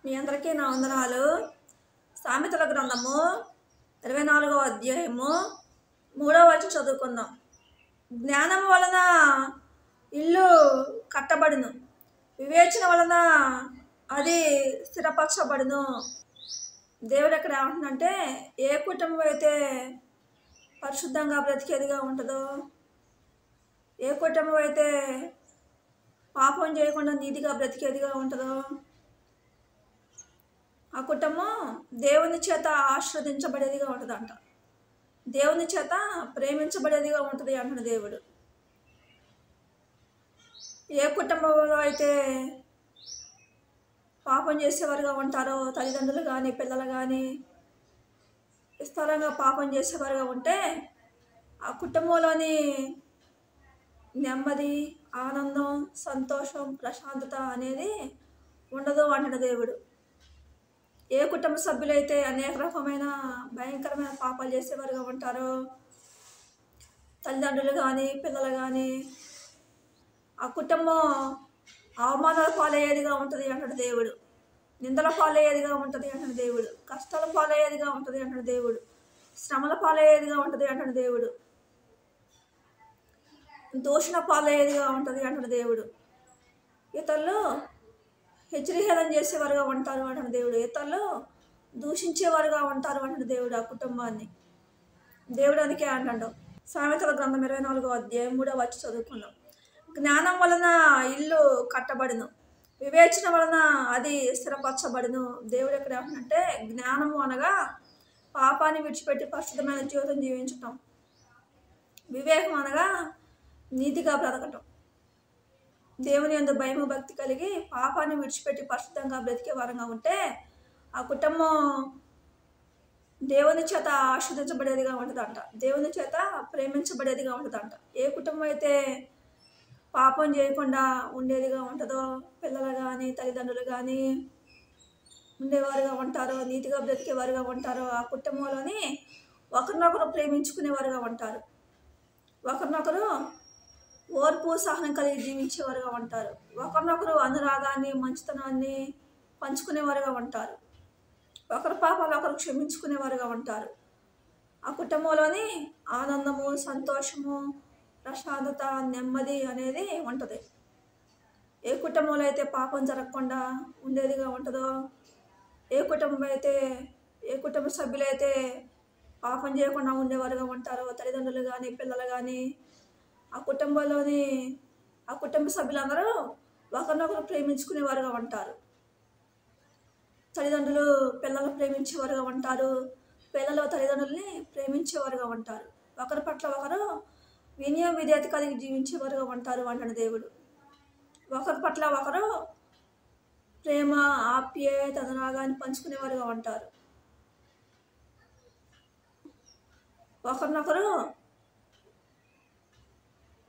మీ అందరికీ నా వందనాలు. సామెతల గ్రంథము 24వ అధ్యాయము 3వ వచనం చదువుకుందాం. జ్ఞానం వలన ఇల్లు కట్టబడును, వివేచన వలన అది స్థిరపరచబడును. దేవుడు ఎక్కడ ఏమంటుందంటే, ఏ కుటుంబం అయితే పరిశుద్ధంగా బ్రతికేదిగా ఉంటుందో, ఏ కుటుంబం అయితే పాపం చేయకుండా నీతిగా బ్రతికేదిగా ఉంటుందో, ఆ కుటుంబం దేవుని చేత ఆశీర్వదించబడేదిగా ఉంటుందంట. దేవుని చేత ప్రేమించబడేదిగా ఉంటుంది అంటున్న దేవుడు. ఏ కుటుంబంలో అయితే పాపం చేసేవారుగా ఉంటారో, తల్లిదండ్రులు కానీ పిల్లలు కానీ విస్తారంగా పాపం చేసేవారుగా ఉంటే, ఆ కుటుంబంలోని నెమ్మది, ఆనందం, సంతోషం, ప్రశాంతత అనేది ఉండదు అంటున్న దేవుడు. ఏ కుటుంబ సభ్యులైతే అనేక రకమైన భయంకరమైన పాపాలు చేసేవారుగా ఉంటారో, తల్లిదండ్రులు కానీ పిల్లలు కానీ, ఆ కుటుంబం అవమానాల పాలయ్యేదిగా ఉంటుంది అంటున్న దేవుడు. నిందల పాలయ్యేదిగా ఉంటుంది అంటున్న దేవుడు. కష్టాల పాలయ్యేదిగా ఉంటుంది అంటున్న దేవుడు. శ్రమల పాలయ్యేదిగా ఉంటుంది అంటున్న దేవుడు. దూషణ పాలయ్యేదిగా ఉంటుంది అంటున్న దేవుడు. ఇతరులు హెచ్చరిహేళన చేసేవారుగా ఉంటారు అంటున్న దేవుడు. ఇతరులు దూషించేవారుగా ఉంటారు అంటున్న దేవుడు ఆ కుటుంబాన్ని. దేవుడు అందుకే అంటాడు. సామెతల గ్రంథం 24వ అధ్యాయం 3వ వచనం చదువుకున్నాం. జ్ఞానం వలన ఇల్లు కట్టబడును, వివేచన వలన అది స్థిరపరచబడును. దేవుడు ఎక్కడ ఏమంటే, జ్ఞానము అనగా పాపాన్ని విడిచిపెట్టి పరిశుద్ధమైన జీవితం జీవించటం. వివేకం అనగా నీతిగా బ్రతకటం. దేవుని యందు భయము భక్తి కలిగి పాపాన్ని విడిచిపెట్టి పరిశుద్ధంగా బ్రతికే వారంగా ఉంటే, ఆ కుటుంబం దేవుని చేత ఆశీర్వదించబడేదిగా ఉంటుందంట. దేవుని చేత ప్రేమించబడేదిగా ఉంటుందంట. ఏ కుటుంబం అయితే పాపం చేయకుండా ఉండేదిగా ఉంటుందో, పిల్లలు కానీ తల్లిదండ్రులు కానీ ఉండేవారుగా ఉంటారో, నీతిగా బ్రతికేవారుగా ఉంటారో, ఆ కుటుంబంలోని ఒకరినొకరు ప్రేమించుకునేవారుగా ఉంటారు. ఒకరినొకరు ఓర్పు సహనం కలిగి జీవించేవారుగా ఉంటారు. ఒకరినొకరు అనురాగాన్ని మంచితనాన్ని పంచుకునేవారుగా ఉంటారు. ఒకరి పాపాలు ఒకరు క్షమించుకునేవారుగా ఉంటారు. ఆ కుటుంబంలోని ఆనందము, సంతోషము, ప్రశాంతత, నెమ్మది అనేది ఉంటుంది. ఏ కుటుంబంలో అయితే పాపం జరగకుండా ఉండేదిగా ఉంటుందో, ఏ కుటుంబ సభ్యులైతే పాపం చేయకుండా ఉండేవారుగా ఉంటారో, తల్లిదండ్రులు కానీ పిల్లలు కానీ, ఆ కుటుంబ సభ్యులందరూ ఒకరినొకరు ప్రేమించుకునేవారుగా ఉంటారు. తల్లిదండ్రులు పిల్లలు ప్రేమించేవారుగా ఉంటారు. పిల్లలు తల్లిదండ్రుల్ని ప్రేమించేవారుగా ఉంటారు. ఒకరి పట్ల ఒకరు వినయం విధేయత కలిగి జీవించేవారుగా ఉంటారు అంటున్న దేవుడు. ఒకరి పట్ల ఒకరు ప్రేమ, ఆప్యాయత, అనురాగాన్ని పంచుకునేవారుగా ఉంటారు. ఒకరినొకరు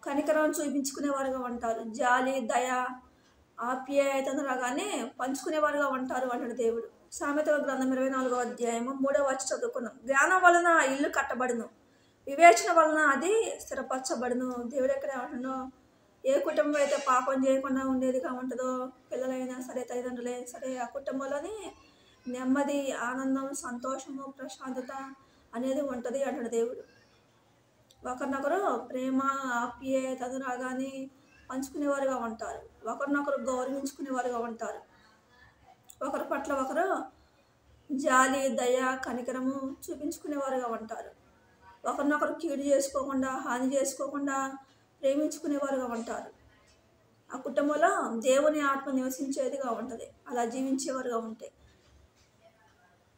కనికరం చూపించుకునేవారుగా ఉంటారు. జాలి, దయ, ఆప్యాయత, అనురాగాన్ని పంచుకునేవారుగా ఉంటారు అంటున్న దేవుడు. సామెతల గ్రంథం 24వ అధ్యాయము 3వ వచనం చదువుకున్నాం. జ్ఞానం వలన ఇల్లు కట్టబడును, వివేచన వలన అది స్థిరపరచబడును. దేవుడు ఎక్కడ ఏమంటున్నాడో, ఏ కుటుంబం అయితే పాపం చేయకుండా ఉండేదిగా ఉంటుందో, పిల్లలైనా సరే తల్లిదండ్రులైనా సరే, ఆ కుటుంబంలోని నెమ్మది, ఆనందం, సంతోషము, ప్రశాంతత అనేది ఉంటుంది అంటున్న దేవుడు. ఒకరినొకరు ప్రేమ, ఆప్యాయత, అనురాగాన్ని పంచుకునేవారుగా ఉంటారు. ఒకరినొకరు గౌరవించుకునేవారుగా ఉంటారు. ఒకరి పట్ల ఒకరు జాలి, దయ, కనికరము చూపించుకునేవారుగా ఉంటారు. ఒకరినొకరు కీడు చేసుకోకుండా, హాని చేసుకోకుండా ప్రేమించుకునేవారుగా ఉంటారు. ఆ కుటుంబంలో దేవుని ఆత్మ నివసించేదిగా ఉంటుంది అలా జీవించేవారుగా ఉంటే.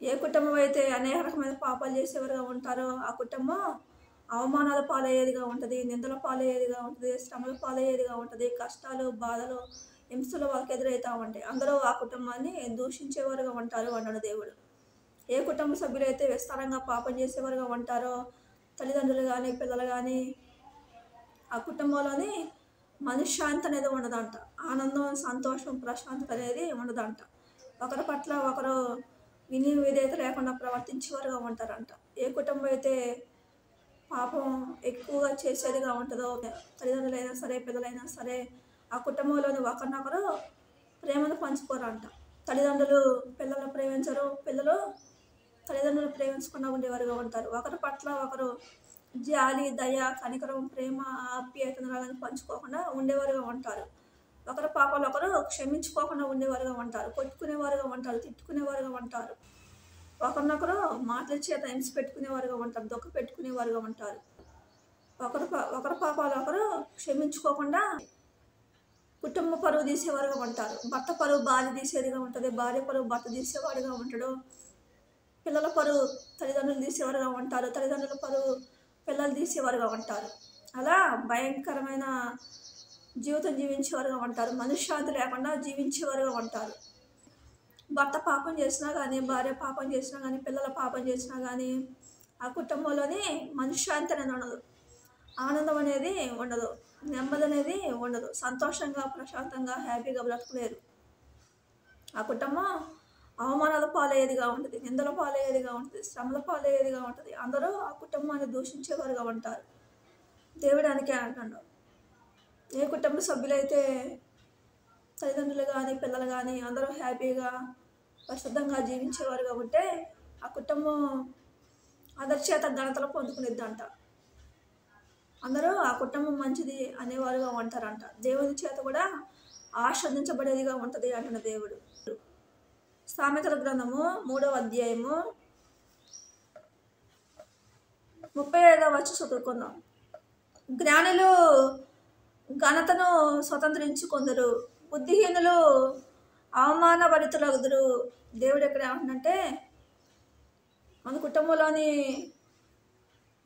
ఏ కుటుంబం అయితే అనేక రకమైన పాపాలు చేసేవారుగా ఉంటారో, ఆ కుటుంబం అవమానాల పాలయ్యేదిగా ఉంటుంది, నిందల పాలయ్యేదిగా ఉంటుంది, శ్రమల పాలయ్యేదిగా ఉంటుంది, కష్టాలు, బాధలు, హింసలు వాళ్ళకి ఎదురవుతూ ఉంటాయి. అందరూ ఆ కుటుంబాన్ని దూషించేవారుగా ఉంటారు అన్నాడు దేవుడు. ఏ కుటుంబ సభ్యులైతే విస్తారంగా పాపం చేసేవారుగా ఉంటారో, తల్లిదండ్రులు కానీ పిల్లలు కానీ, ఆ కుటుంబంలోని మనశ్శాంతి అనేది ఉండదంట. ఆనందం, సంతోషం, ప్రశాంతత అనేది ఉండదంట. ఒకరి పట్ల ఒకరు విని విధేయత లేకుండా ప్రవర్తించేవారుగా ఉంటారంట. ఏ కుటుంబం అయితే పాపం ఎక్కువగా చేసేదిగా ఉంటుందో, తల్లిదండ్రులైనా సరే పిల్లలైనా సరే, ఆ కుటుంబంలోని ఒకరినొకరు ప్రేమను పంచుకోరంట. తల్లిదండ్రులు పిల్లలను ప్రేమించరు, పిల్లలు తల్లిదండ్రులు ప్రేమించకుండా ఉండేవారుగా ఉంటారు. ఒకరి పట్ల ఒకరు జాలి, దయ, కనికరం, ప్రేమ, ఆప్యాయతను పంచుకోకుండా ఉండేవారుగా ఉంటారు. ఒకరి పాపాలు ఒకరు క్షమించుకోకుండా ఉండేవారుగా ఉంటారు. కొట్టుకునేవారుగా ఉంటారు, తిట్టుకునేవారుగా ఉంటారు. ఒకరినొకరు మాటల చేత హింస పెట్టుకునేవారుగా ఉంటారు, దుఃఖ పెట్టుకునేవారుగా ఉంటారు. ఒకరి పాపాలు ఒకరు క్షమించుకోకుండా కుటుంబ పరువు తీసేవారుగా ఉంటారు. భర్త పరువు భార్య తీసేదిగా ఉంటుంది, భార్య పరువు భర్త తీసేవాడుగా ఉంటాడు. పిల్లల పరువు తల్లిదండ్రులు తీసేవారుగా ఉంటారు, తల్లిదండ్రుల పరువు పిల్లలు తీసేవారుగా ఉంటారు. అలా భయంకరమైన జీవితం జీవించేవారుగా ఉంటారు. మనశ్శాంతి లేకుండా జీవించేవారుగా ఉంటారు. భర్త పాపం చేసినా కానీ, భార్య పాపం చేసినా కానీ, పిల్లల పాపం చేసినా కానీ ఆ కుటుంబంలోని మనశ్శాంతి అనేది ఉండదు, ఆనందం అనేది ఉండదు, నెమ్మది అనేది ఉండదు. సంతోషంగా, ప్రశాంతంగా, హ్యాపీగా బ్రతకలేరు. ఆ కుటుంబం అవమానాల పాలయ్యేదిగా ఉంటుంది, నిందల పాలయ్యేదిగా ఉంటుంది, శ్రమల పాలయ్యేదిగా ఉంటుంది. అందరూ ఆ కుటుంబాన్ని దూషించేవారుగా ఉంటారు. దేవుడు అందుకే అంటాడు, ఏ కుటుంబ సభ్యులైతే తల్లిదండ్రులు కానీ, పిల్లలు కానీ అందరూ హ్యాపీగా, పరిశుద్ధంగా జీవించేవారుగా ఉంటే ఆ కుటుంబం అందరి చేత ఘనతలు పొందుకునేద్దంట. అందరూ ఆ కుటుంబం మంచిది అనేవారుగా ఉంటారంట. దేవుని చేత కూడా ఆస్వాదించబడేదిగా ఉంటుంది అంటున్న దేవుడు. సామెతల గ్రంథము 3వ అధ్యాయము 35వ వచనం చదువుకుందాం. జ్ఞానులు ఘనతను స్వతంత్రించుకొందరు, బుద్ధిహీనులు అవమానభరితులగుదురు. దేవుడు ఎక్కడ ఏమంటుందంటే, మన కుటుంబంలోని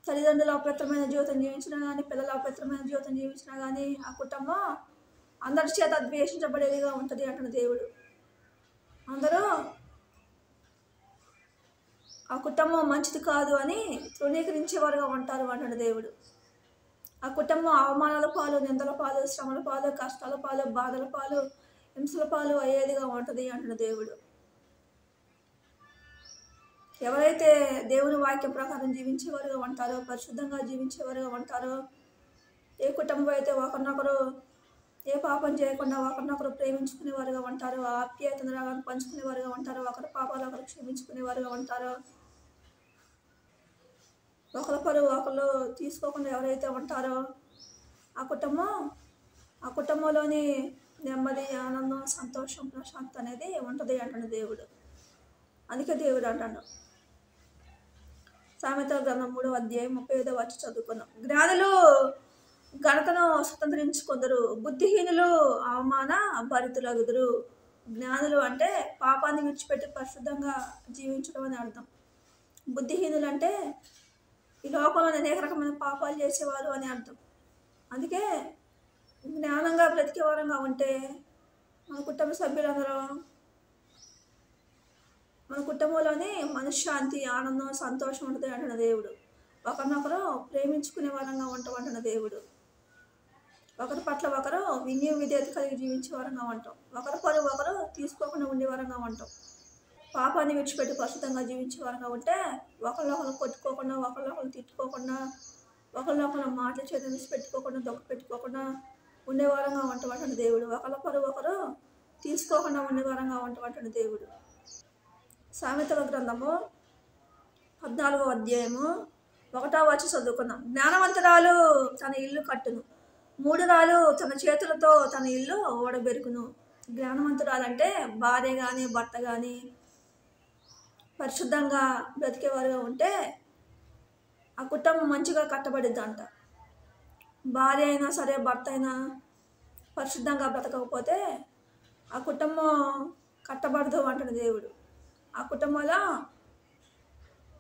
తల్లిదండ్రులు అపవిత్రమైన జీవితం జీవించినా కానీ, పిల్లలు అపవిత్రమైన జీవితం జీవించినా కానీ ఆ కుటుంబం అందరి చేత ద్వేషించబడేదిగా ఉంటుంది అంటున్న దేవుడు. అందరూ ఆ కుటుంబం మంచిది కాదు అని తృణీకరించేవారుగా ఉంటారు అంటున్న దేవుడు. ఆ కుటుంబం అవమానాల పాలు, నిందల పాలు, శ్రమల పాలు, కష్టాల పాలు, బాధల పాలు, హింసల పాలు అయ్యేదిగా ఉంటుంది అంటున్న దేవుడు. ఎవరైతే దేవుని వాక్యం ప్రకారం జీవించేవారుగా ఉంటారో, పరిశుద్ధంగా జీవించేవారుగా ఉంటారో, ఏ కుటుంబం అయితే ఒకరినొకరు ఏ పాపం చేయకుండా ఒకరినొకరు ప్రేమించుకునేవారుగా ఉంటారో, ఆప్యాయతను రాగానే పంచుకునేవారుగా ఉంటారో, ఒకరి పాపాలు ఒకరు క్షమించుకునేవారుగా ఉంటారో, ఒకరి పరువు ఒకరు తీసుకోకుండా ఎవరైతే ఉంటారో ఆ కుటుంబంలోని నెమ్మది, ఆనందం, సంతోషం, ప్రశాంతత అనేది ఉంటుంది అంటాడు దేవుడు. అందుకే దేవుడు అంటాడు, సామెతల గ్రంథం 3వ అధ్యాయం 35వ వచనం చదువుకున్నాం. జ్ఞానులు ఘనతను స్వతంత్రించుకొందరు, బుద్ధిహీనులు అవమాన భరితులగుదురు. జ్ఞానులు అంటే పాపాన్ని విడిచిపెట్టి పరిశుద్ధంగా జీవించడం అని అర్థం. బుద్ధిహీనులు అంటే ఈ లోకంలో అనేక రకమైన పాపాలు చేసేవారు అని అర్థం. అందుకే జ్ఞానంగా బ్రతికేవారంగా ఉంటే మన కుటుంబ సభ్యులందరూ, మన కుటుంబంలోనే మనశ్శాంతి, ఆనందం, సంతోషం ఉంటుంది అంటున్న దేవుడు. ఒకరినొకరు ప్రేమించుకునే వారంగా ఉంటాం అంటున్న దేవుడు. ఒకరి పట్ల ఒకరు విధేయత కలిగి జీవించే వారంగా ఉంటాం. ఒకరి పరువు ఒకరు తీసుకోకుండా ఉండే వారంగా ఉంటాం. పాపాన్ని విడిచిపెట్టి పరిశుద్ధంగా జీవించే వారంగా ఉంటే ఒకరినొకరు కొట్టుకోకుండా, ఒకరినొకరు తిట్టుకోకుండా, ఒకరినొకరు మాటల చేత పెట్టుకోకుండా, దొక్క పెట్టుకోకుండా ఉండేవారంగా ఉంటాం అంటున్న దేవుడు. ఒకరి పరువు ఒకరు తీసుకోకుండా ఉండేవారంగా ఉంటాం అంటున్న దేవుడు. సామెతల గ్రంథము 14వ అధ్యాయము 1వ వచనం చదువుకుందాం. జ్ఞానవంతురాలు తన ఇల్లు కట్టును, మూఢురాలు తన చేతులతో తన ఇల్లు ఓడబెరుకును. జ్ఞానవంతురాలంటే భార్య కానీ, భర్త కానీ పరిశుద్ధంగా బ్రతికేవారుగా ఉంటే ఆ కుటుంబం మంచిగా కట్టబడిద్దంట. భార్య అయినా సరే, భర్త అయినా పరిశుద్ధంగా బ్రతకకపోతే ఆ కుటుంబం కట్టబడదు అంటున్న దేవుడు. ఆ కుటుంబంలో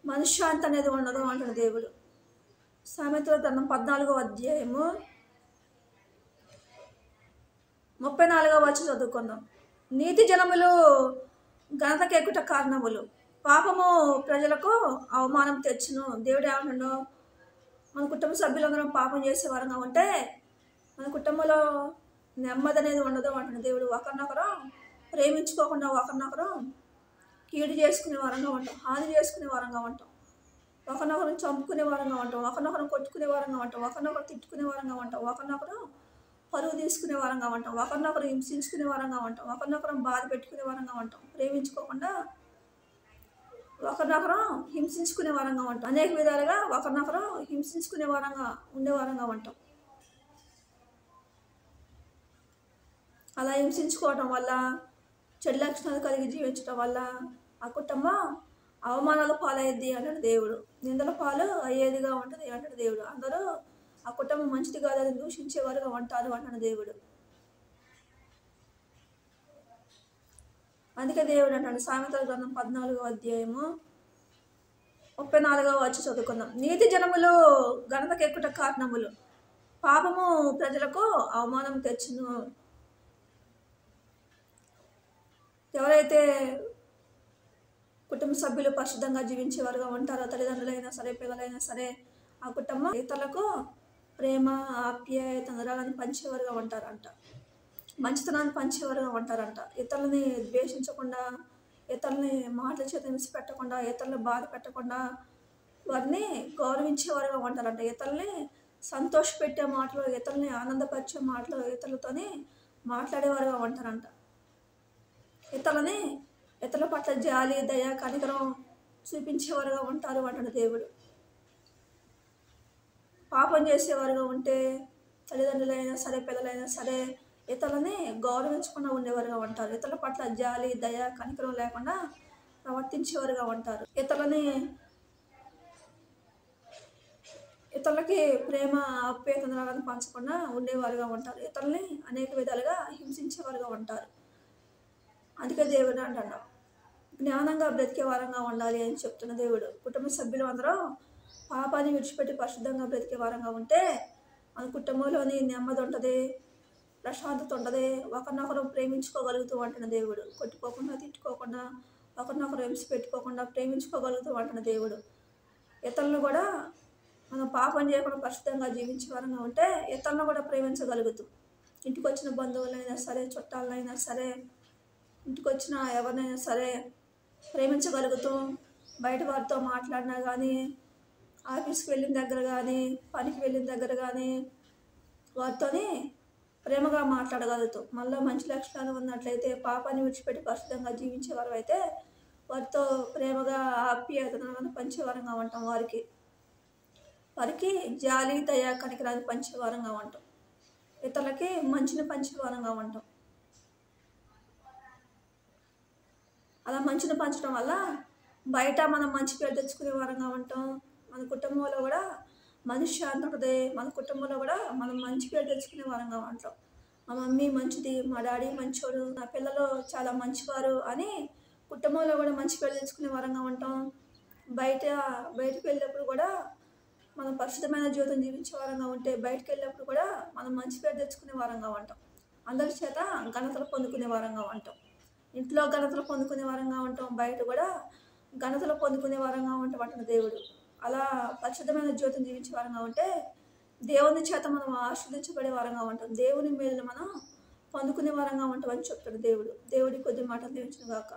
మనశ్శాంతి అనేది ఉండదు అంటున్న దేవుడు. సామెతల గ్రంథం 14వ అధ్యాయము 34వ వచనం చదువుకుందాం. నీతి జనములు ఘనతకెక్కుట కారణములు, పాపము ప్రజలకు అవమానం తెచ్చును. దేవుడు ఏమన్నాడు, మన కుటుంబ సభ్యులందరం పాపం చేసే వారంగా ఉంటే మన కుటుంబంలో నెమ్మది అనేది ఉండదు అంటున్న దేవుడు. ఒకరినొకరు ప్రేమించుకోకుండా ఒకరినొకరు కీడు చేసుకునే వారంగా ఉంటాం, హాని చేసుకునే వారంగా ఉంటాం, ఒకరినొకరు చంపుకునే వారంగా ఉంటాం, ఒకరినొకరు కొట్టుకునే వారంగా ఉంటాం, ఒకరినొకరు తిట్టుకునే వారంగా ఉంటాం, ఒకరినొకరు పరువు తీసుకునే వారంగా ఉంటాం, ఒకరినొకరు హింసించుకునే వారంగా ఉంటాం, ఒకరినొకరం బాధ పెట్టుకునే వారంగా ఉంటాం, ప్రేమించుకోకుండా ఒకరినొకరు హింసించుకునే వారంగా ఉంటాం, అనేక విధాలుగా ఒకరినొకరు హింసించుకునే వారంగా ఉండే వారంగా ఉంటాం. అలా హింసించుకోవటం వల్ల, చెడు లక్షణాలు కలిగి జీవించడం వల్ల ఆ కుటుంబం అవమానాల పాలయ్యేది అంటాడు దేవుడు. నిందల పాలు అయ్యేదిగా ఉంటుంది అంటాడు దేవుడు. అందరూ ఆ కుటుంబం మంచిది కాదని దూషించేవారుగా ఉంటారు అంటాడు దేవుడు. అందుకే దేవుడు అంటాడు సామెతల గ్రంథం 14వ అధ్యాయము 34వ వచ్చి చదువుకుందాం. నీతి జనములు ఘనతకెక్కుట కారణములు, పాపము ప్రజలకు అవమానం తెచ్చును. ఎవరైతే కుటుంబ సభ్యులు పరిశుద్ధంగా జీవించేవారుగా ఉంటారో, తల్లిదండ్రులైనా సరే, పిల్లలైనా సరే, ఆ కుటుంబం ఇతరులకు ప్రేమ, ఆప్యాయత, అనురాగాన్ని పంచేవారుగా ఉంటారంట, మంచితనాన్ని పంచేవారుగా ఉంటారంట. ఇతరులని ద్వేషించకుండా, ఇతరులని మాటల చేత విడిచిపెట్టకుండా, ఇతరులను బాధ పెట్టకుండా వారిని గౌరవించేవారుగా ఉంటారంట. ఇతరులని సంతోషపెట్టే మాటలు, ఇతరులని ఆనందపరిచే మాటలు ఇతరులతోనే మాట్లాడేవారుగా ఉంటారంట. ఇతరుల పట్ల జాలి, దయ, కనికరం చూపించేవారుగా ఉంటారు అంటాడు దేవుడు. పాపం చేసేవారుగా ఉంటే తల్లిదండ్రులైనా సరే, పిల్లలైనా సరే, ఇతరులని గౌరవించకుండా ఉండేవారుగా ఉంటారు. ఇతరుల పట్ల జాలి, దయ, కనికరం లేకుండా ప్రవర్తించేవారుగా ఉంటారు. ఇతరులకి ప్రేమ, ఆప్యాయతను పంచకుండా ఉండేవారుగా ఉంటారు. ఇతరులని అనేక విధాలుగా హింసించేవారుగా ఉంటారు. అందుకే దేవుడు అంటాడు జ్ఞానంగా బ్రతికే వారంగా ఉండాలి అని చెప్తున్న దేవుడు. కుటుంబ సభ్యులు అందరూ పాపాన్ని విడిచిపెట్టి పరిశుద్ధంగా బ్రతికే వారంగా ఉంటే మన కుటుంబంలోని నెమ్మది ఉంటుంది, ప్రశాంతత ఉంటుంది, ఒకరినొకరు ప్రేమించుకోగలుగుతూ అంటున్న దేవుడు. కొట్టుకోకుండా, తిట్టుకోకుండా, ఒకరినొకరు హింసి పెట్టుకోకుండా ప్రేమించుకోగలుగుతూ అంటున్న దేవుడు. ఇతరులను కూడా మనం పాపం చేయకుండా పరిశుద్ధంగా జీవించే వారంగా ఉంటే ఇతరులను కూడా ప్రేమించగలుగుతూ, ఇంటికి వచ్చిన బంధువులైనా సరే, చుట్టాలైనా సరే, ఇంటికి వచ్చిన ఎవరినైనా సరే ప్రేమించగలుగుతూ, బయట వారితో మాట్లాడినా కానీ, ఆఫీస్కి వెళ్ళిన దగ్గర కానీ, పనికి వెళ్ళిన దగ్గర కానీ వారితోని ప్రేమగా మాట్లాడగలుగుతాం. మళ్ళీ మంచి లక్షణాలు ఉన్నట్లయితే, పాపాన్ని విడిచిపెట్టి పరిశుద్ధంగా జీవించేవారు అయితే వారితో ప్రేమగా ఆప్యాయతను పంచేవారంగా ఉంటాం. వారికి జాలి, దయ, కనికరాన్ని పంచేవారంగా ఉంటాం. ఇతరులకి మంచిని పంచేవారంగా ఉంటాం. అలా మంచిని పంచడం వల్ల బయట మనం మంచి పేరు తెచ్చుకునే వారంగా ఉంటాం. మన కుటుంబంలో కూడా మనశ్శాంతి ఉంటుంది. మన కుటుంబంలో కూడా మనం మంచి పేరు తెచ్చుకునే వారంగా ఉంటాం. మా మమ్మీ మంచిది, మా డాడీ మంచోడు, నా పిల్లలు చాలా మంచివారు అని కుటుంబంలో కూడా మంచి పేరు తెచ్చుకునే వారంగా ఉంటాం. బయటకు వెళ్ళినప్పుడు కూడా మనం పరిశుద్ధమైన జీవితం జీవించే వారంగా ఉంటే బయటకు వెళ్ళినప్పుడు కూడా మనం మంచి పేరు తెచ్చుకునే వారంగా ఉంటాం. అందరి చేత ఘనతలు పొందుకునే వారంగా ఉంటాం. ఇంట్లో ఘనతలు పొందుకునే వారంగా ఉంటాం, బయట కూడా ఘనతలు పొందుకునే వారంగా ఉంటాం అంటున్న దేవుడు. అలా పరిశుద్ధమైన జీవితం జీవించే వారంగా ఉంటే దేవుని చేత మనం ఆశీర్వదించబడే వారంగా ఉంటాం. దేవుని మేలును మనం పొందుకునే వారంగా ఉంటామని చెప్తాడు దేవుడు. దేవుడి కొద్ది మాటలు దీవించును గాక.